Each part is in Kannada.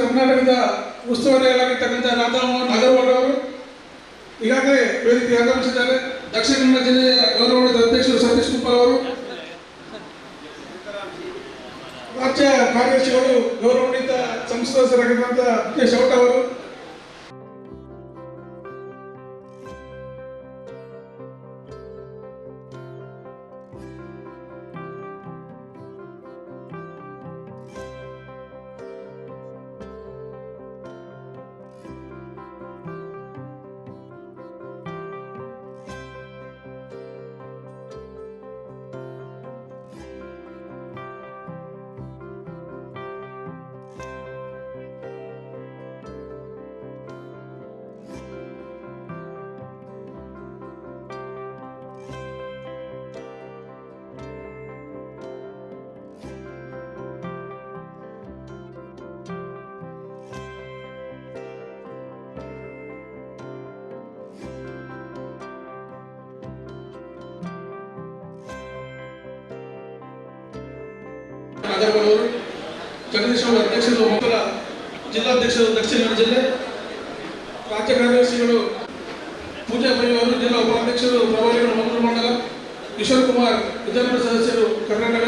ಕರ್ನಾಟಕದ ಉಸ್ತುವಾರಿಯಾಗಿರ್ತಕ್ಕಂಥ ರಾಧಾಮೋಹನ್ ಅಗರ್ವಾಲ್ ಅವರು ಈಗಾಗಲೇ ವೇದಿಕೆಗೆ ಆಗಮಿಸಿದ್ದಾರೆ. ದಕ್ಷಿಣ ಕನ್ನಡ ಜಿಲ್ಲೆಯ ಗೌರವಾನ್ವಿತ ಅಧ್ಯಕ್ಷರು ಸತೀಶ್ ಕುಂಪಲ್ ಅವರು, ರಾಜ್ಯ ಕಾರ್ಯದರ್ಶಿಗಳು ಗೌರವಾನ್ವಿತ ಸಂಸದರಾಗಿರುವಂಥ ಕೆ ಶೌಟ ಅವರು, ಅವರು, ಜಗದೀಶ್ ಅವರ ಅಧ್ಯಕ್ಷರು, ಮೊದಲ ಜಿಲ್ಲಾಧ್ಯಕ್ಷರು ದಕ್ಷಿಣ ಕನ್ನಡ ಜಿಲ್ಲೆ, ರಾಜ್ಯ ಕಾರ್ಯದರ್ಶಿಗಳು ಪೂಜಾ ಪೈ ಅವರು, ಜಿಲ್ಲಾ ಉಪಾಧ್ಯಕ್ಷರು ಪ್ರಭಾರಿಗಳು ಮಂಗಳೂರು ಮಂಡಲ, ಕಿಶೋರ್ ಕುಮಾರ್ ವಿಧಾನಸಭಾ ಸದಸ್ಯರು ಕರ್ನಾಟಕ,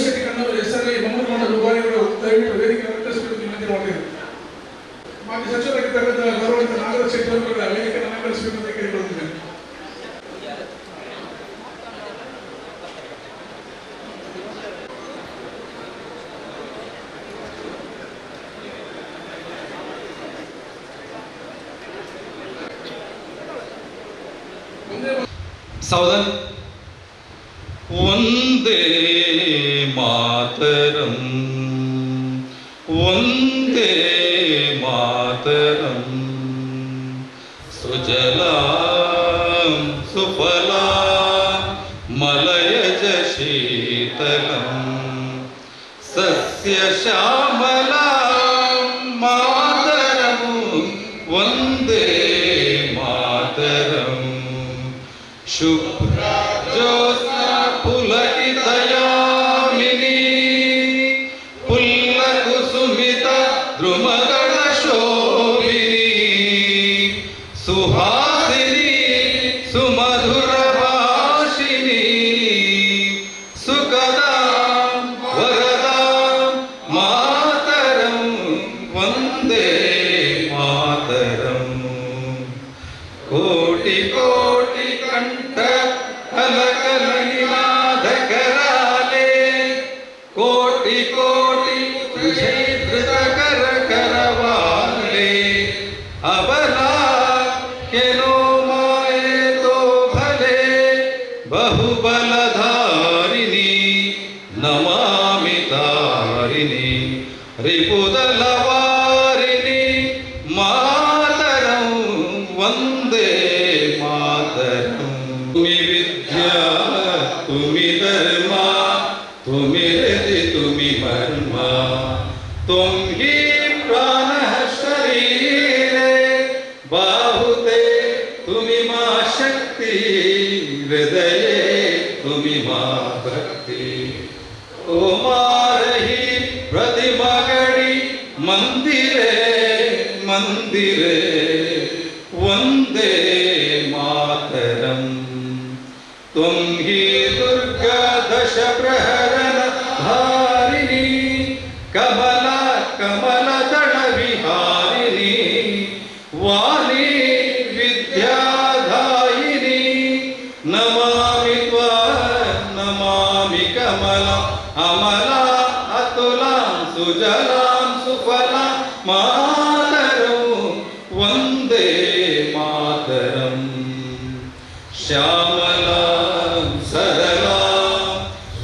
ಶೆಟ್ಟಿ ಕಣ್ಣವರು SRI ಮಂಗಳೂರು ಮಂಡಲ ಉಪಾಧಿಗಳು ದಯವಿಟ್ಟು ವೇದಿಕೆ ಅಲಂಕರಿಸಬೇಕು ವಿನಂತಿ ಮಾಡಿದರು. ಮಾಜಿ ಸಚಿವರಾಗಿರ್ತಕ್ಕಂಥ ಗೌರವಾನ್ವಿತ ನಾಗರಾಜ್ ಶೆಟ್ಟಿ ಅವರು ವೇದಿಕೆ ಅಲಂಕರಿಸಬೇಕು ಅಂತ ಕೇಳಿಕೊಳ್ಳುತ್ತಿದ್ದೇನೆ. सावधान. वंदे मातरम, वंदे मातरम, सुजलां सुफलां मलयज शीतलं सस्यश्यामलां मातरं वंदे मातरं. शुभ्रा ज्योत्स्ना पुलकितयामिनी पुल्लकुसुमिता द्रुमगणशोभिनी सुहासिनी सुमधुरभाषिणी सुखदां वरदां मातरं वन्दे मातरं. कोटि कोटि कंठ अलकलनिनाद कराले कोटि कोटि तुझे धृत कर करवाले. अबला के नो माए तो भले बहुबलधारिणी नमामि तारिणी रिपुदलवारिणी मातरं वन्दे मातरं. तुमि विद्या तुमि धर्मा तुमि रति तुमि मर्मा तुम ही प्राणः शरीरे बाहुते तुमि मा शक्ति हृदये तुमि मा भक्ति. ओ मारहि प्रतिमा गणि मंदिरे मंदिरे वंदे मातरं. तुम ही दुर्गा दश प्रहरण धारिणी कमला कमलदल विहारिणी वाणी विद्यादायिनी. नमामि नमामि कमला अमला अतुलां सुजलां सुफलां मातरं वन्दे मातरं. श्यामलां सरलां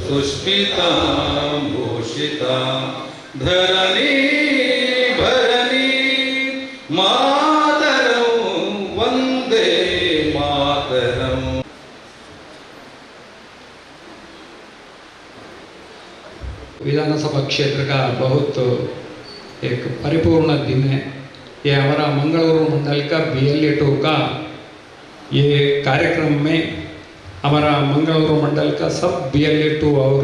सुष्मितां भूषितां धरणी भरणी मातरं वन्दे मातरं. विधानसभा क्षेत्र का बहुत एक परिपूर्ण दिन है. ये हमारा मंगलूरु मंडल का BLA2 का ये कार्यक्रम में हमारा मंगलूरु मंडल का सब BLA2 और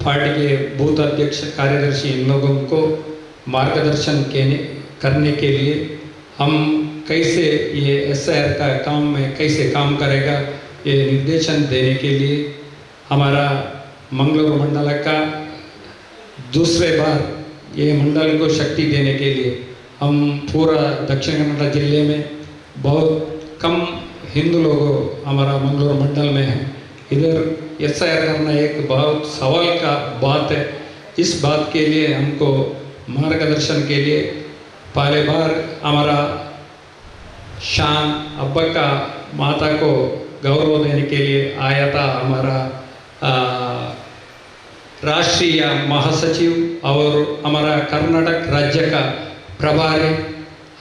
पार्टी के बूथ अध्यक्ष कार्यदर्शी इन लोगों को मार्गदर्शन करने के लिए हम कैसे ये SIR का काम में कैसे काम करेगा ये निर्देशन देने के लिए हमारा मंगलूरु मंडल का दूसरे बार ये मंडल को शक्ति देने के लिए हम पूरा दक्षिण कन्नड़ जिले में बहुत कम हिंदू लोग हमारा मंगलूरु मंडल में हैं। इधर SIR करना एक बहुत सवाल का बात है। इस बात के लिए हमको मार्गदर्शन के लिए पहले बार हमारा शान अब्बा का माता को गौरव देने के लिए आया था हमारा राष्ट्रीय महासचिव और हमारा कर्नाटक राज्य का प्रभारी,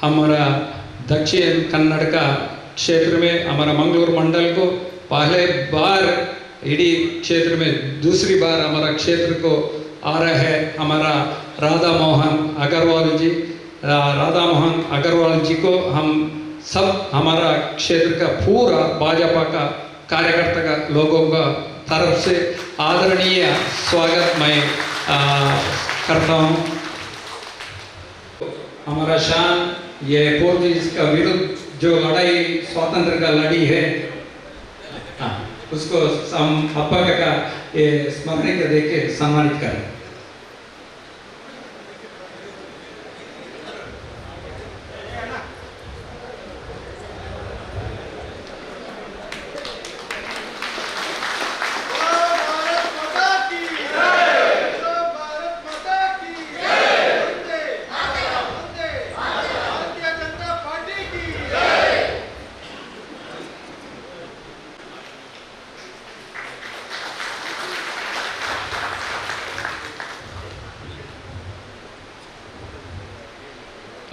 हमारा दक्षिण कन्नड़ का क्षेत्र में हमारा मंगलूरु मंडल को पहले बार इडी क्षेत्र में दूसरी बार हमारा क्षेत्र को आ रहा है हमारा राधा मोहन अग्रवाल जी को हम सब हमारा क्षेत्र का पूरा भाजपा का कार्यकर्ता का लोगों का तरफ से आदरणीय स्वागत मैं करता हूँ। हमारा शान ये पोर्तुगीज का विरुद्ध जो लड़ाई स्वातंत्र का लड़ी है उसको हम अप्पा का ये स्मरण के देके सम्मानित करें।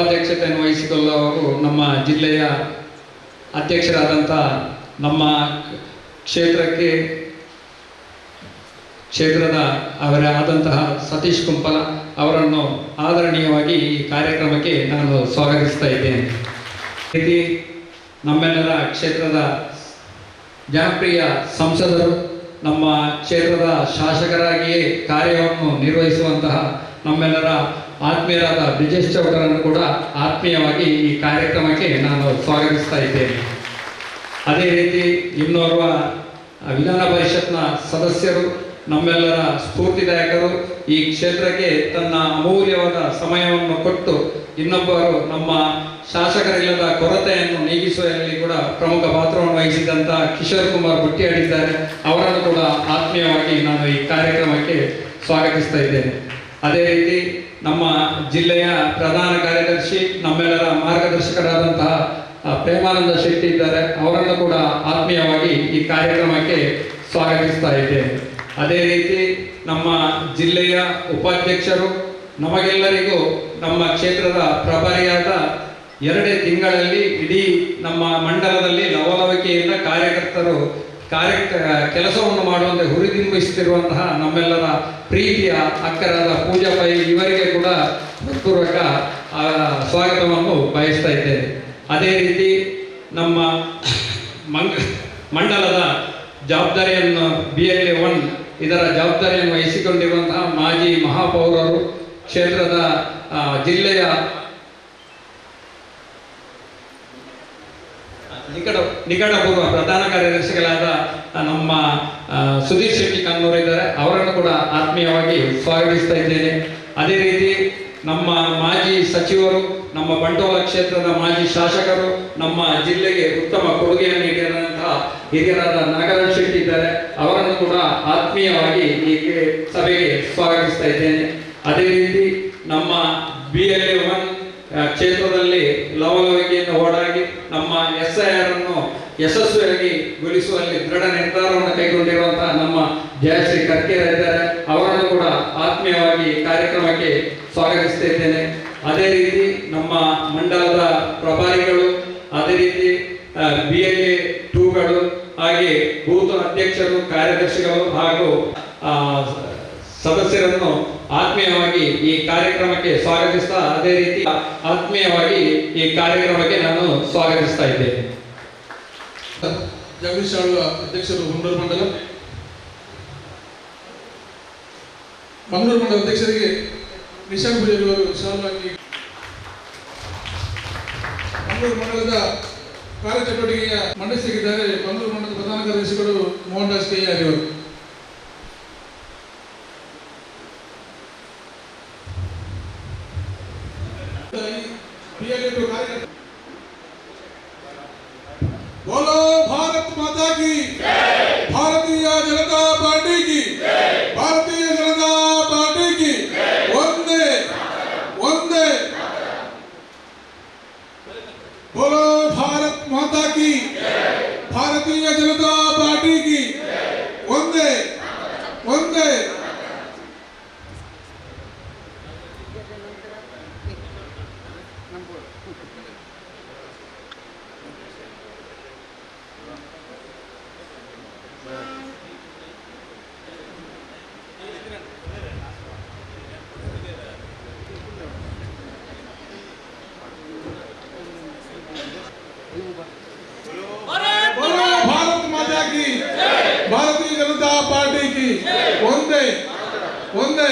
ಅಧ್ಯಕ್ಷತೆಯನ್ನು ವಹಿಸಿಕೊಳ್ಳುವವರು ನಮ್ಮ ಜಿಲ್ಲೆಯ ಅಧ್ಯಕ್ಷರಾದಂಥ ನಮ್ಮ ಕ್ಷೇತ್ರದ ಅವರೇ ಆದಂತಹ ಸತೀಶ್ ಕುಂಪಲ ಅವರನ್ನು ಆದರಣೀಯವಾಗಿ ಈ ಕಾರ್ಯಕ್ರಮಕ್ಕೆ ನಾನು ಸ್ವಾಗತಿಸ್ತಾ ಇದ್ದೇನೆ. ರೀತಿ ನಮ್ಮೆಲ್ಲರ ಕ್ಷೇತ್ರದ ಜನಪ್ರಿಯ ಸಂಸದರು, ನಮ್ಮ ಕ್ಷೇತ್ರದ ಶಾಸಕರಾಗಿಯೇ ಕಾರ್ಯವನ್ನು ನಿರ್ವಹಿಸುವಂತಹ ನಮ್ಮೆಲ್ಲರ ಆತ್ಮೀಯರಾದ ಬ್ರಿಜೇಶ್ ಚೌಟರನ್ನು ಕೂಡ ಆತ್ಮೀಯವಾಗಿ ಈ ಕಾರ್ಯಕ್ರಮಕ್ಕೆ ನಾನು ಸ್ವಾಗತಿಸ್ತಾ ಇದ್ದೇನೆ. ಅದೇ ರೀತಿ ಇನ್ನೋರ್ವ ವಿಧಾನ ಪರಿಷತ್ನ ಸದಸ್ಯರು, ನಮ್ಮೆಲ್ಲರ ಸ್ಫೂರ್ತಿದಾಯಕರು, ಈ ಕ್ಷೇತ್ರಕ್ಕೆ ತನ್ನ ಅಮೂಲ್ಯವಾದ ಸಮಯವನ್ನು ಕೊಟ್ಟು ಇನ್ನೊಬ್ಬರು ನಮ್ಮ ಶಾಸಕರಿಲ್ಲದ ಕೊರತೆಯನ್ನು ನೀಗಿಸುವಲ್ಲಿ ಕೂಡ ಪ್ರಮುಖ ಪಾತ್ರವನ್ನು ವಹಿಸಿದಂಥ ಕಿಶೋರ್ ಕುಮಾರ್ ಬುಟ್ಟಿಯಾಡಿದ್ದಾರೆ. ಅವರನ್ನು ಕೂಡ ಆತ್ಮೀಯವಾಗಿ ನಾನು ಈ ಕಾರ್ಯಕ್ರಮಕ್ಕೆ ಸ್ವಾಗತಿಸ್ತಾ ಇದ್ದೇನೆ. ಅದೇ ರೀತಿ ನಮ್ಮ ಜಿಲ್ಲೆಯ ಪ್ರಧಾನ ಕಾರ್ಯದರ್ಶಿ, ನಮ್ಮೆಲ್ಲರ ಮಾರ್ಗದರ್ಶಕರಾದಂತಹ ಪ್ರೇಮಾನಂದ ಶೆಟ್ಟಿ ಇದ್ದಾರೆ. ಅವರನ್ನು ಕೂಡ ಆತ್ಮೀಯವಾಗಿ ಈ ಕಾರ್ಯಕ್ರಮಕ್ಕೆ ಸ್ವಾಗತಿಸ್ತಾ ಇದ್ದೇನೆ. ಅದೇ ರೀತಿ ನಮ್ಮ ಜಿಲ್ಲೆಯ ಉಪಾಧ್ಯಕ್ಷರು, ನಮಗೆಲ್ಲರಿಗೂ ನಮ್ಮ ಕ್ಷೇತ್ರದ ಪ್ರಭಾರಿಯಾದ 2 ತಿಂಗಳಲ್ಲಿ ಇಡೀ ನಮ್ಮ ಮಂಡಲದಲ್ಲಿ ಲವಲವಿಕೆಯಿಂದ ಕಾರ್ಯಕರ್ತರು ಕೆಲಸವನ್ನು ಮಾಡುವಂತೆ ಹುರಿದುಂಬಿಸುತ್ತಿರುವಂತಹ ನಮ್ಮೆಲ್ಲರ ಪ್ರೀತಿಯ ಅಕ್ಕರಾದ ಪೂಜಾ ಪೈ ಇವರಿಗೆ ಕೂಡ ಹೃತ್ಪೂರ್ವಕ ಸ್ವಾಗತವನ್ನು ಬಯಸ್ತಾ ಇದ್ದೇನೆ. ಅದೇ ರೀತಿ ನಮ್ಮ ಮಂಡಲದ ಜವಾಬ್ದಾರಿಯನ್ನು BLA 1 ಇದರ ಜವಾಬ್ದಾರಿಯನ್ನು ವಹಿಸಿಕೊಂಡಿರುವಂತಹ ಮಾಜಿ ಮಹಾಪೌರರು, ಕ್ಷೇತ್ರದ ಜಿಲ್ಲೆಯ ನಿಕಟಪೂರ್ವ ಪ್ರಧಾನ ಕಾರ್ಯದರ್ಶಿಗಳಾದ ನಮ್ಮ ಸುಧೀರ್ ಶೆಟ್ಟಿ ಕನ್ನೂರ್ ಇದ್ದಾರೆ. ಅವರನ್ನು ಕೂಡ ಆತ್ಮೀಯವಾಗಿ ಸ್ವಾಗತಿಸ್ತಾ ಇದ್ದೇನೆ. ಅದೇ ರೀತಿ ನಮ್ಮ ಮಾಜಿ ಸಚಿವರು, ನಮ್ಮ ಬಂಟ್ವಾಳ ಕ್ಷೇತ್ರದ ಮಾಜಿ ಶಾಸಕರು, ನಮ್ಮ ಜಿಲ್ಲೆಗೆ ಉತ್ತಮ ಕೊಡುಗೆಯನ್ನು ನೀಡಿದಂತಹ ಹಿರಿಯರಾದ ನಾಗರಾಜ್ ಶೆಟ್ಟಿ ಇದ್ದಾರೆ. ಅವರನ್ನು ಕೂಡ ಆತ್ಮೀಯವಾಗಿ ಈ ಸಭೆಗೆ ಸ್ವಾಗತಿಸ್ತಾ ಇದ್ದೇನೆ. ಅದೇ ರೀತಿ ನಮ್ಮ BLA 1 ಕ್ಷೇತ್ರದಲ್ಲಿ ಲವಲವಿಕೆಯನ್ನು ಓಡಾಗಿ ನಮ್ಮ SIR ಅನ್ನು ಯಶಸ್ವಿಯಾಗಿ ಗೊಳಿಸುವಲ್ಲಿ ದೃಢ ನಿರ್ಧಾರವನ್ನು ಕೈಗೊಂಡಿರುವಂತಹ ನಮ್ಮ ಜಯಶ್ರೀ ಕರ್ಕೇರ ಇದ್ದಾರೆ. ಅವರನ್ನು ಕೂಡ ಆತ್ಮೀಯವಾಗಿ ಕಾರ್ಯಕ್ರಮಕ್ಕೆ ಸ್ವಾಗತಿಸ್ತಾ ಇದ್ದೇನೆ. ಅದೇ ರೀತಿ ನಮ್ಮ ಮಂಡಲದ ಪ್ರಭಾರಿಗಳು, ಅದೇ ರೀತಿ BLA 2ಗಳು, ಹಾಗೆ ಬೂತ್ ಅಧ್ಯಕ್ಷರು, ಕಾರ್ಯದರ್ಶಿಗಳು ಹಾಗೂ ಸದಸ್ಯರನ್ನು ಆತ್ಮೀಯವಾಗಿ ಈ ಕಾರ್ಯಕ್ರಮಕ್ಕೆ ಸ್ವಾಗತಿಸ್ತಾ, ಅದೇ ರೀತಿ ಆತ್ಮೀಯವಾಗಿ ಈ ಕಾರ್ಯಕ್ರಮಕ್ಕೆ ನಾನು ಸ್ವಾಗತಿಸ್ತಾ ಇದ್ದೇನೆ. ಜಗದೀಶ್ ಆಳ್ವ ಅಧ್ಯಕ್ಷರು, ಮಂಗಳೂರು ಮಂಡಲ ಅಧ್ಯಕ್ಷರಿಗೆ ನಿಶಾಂಕ್ ಪೂಜಾರಿ ಅವರು ಶಾಲವಾಗಿ ಮಂಗಳೂರು ಮಂಡಲದ ಕಾರ್ಯಚಟುವಟಿಕೆಯ ಮಂಡಿಸಿದ್ದಾರೆ. ಮಂಗಳೂರು ಮಂಡಲದ ಪ್ರಧಾನ ಕಾರ್ಯದರ್ಶಿಗಳು ಮೋಹನ್ ದಾಸ್ ಕೆಆರ್ ಅವರು. बोलो भारत माता की, भारतीय जनता पार्टी की, भारतीय जनता पार्टी की वंदे वंदे। बोलो भारत माता की, भारतीय जनता पार्टी की वंदे वंदे। बोलो भारत माता की, भारतीय जनता पार्टी की वंदे वंदे।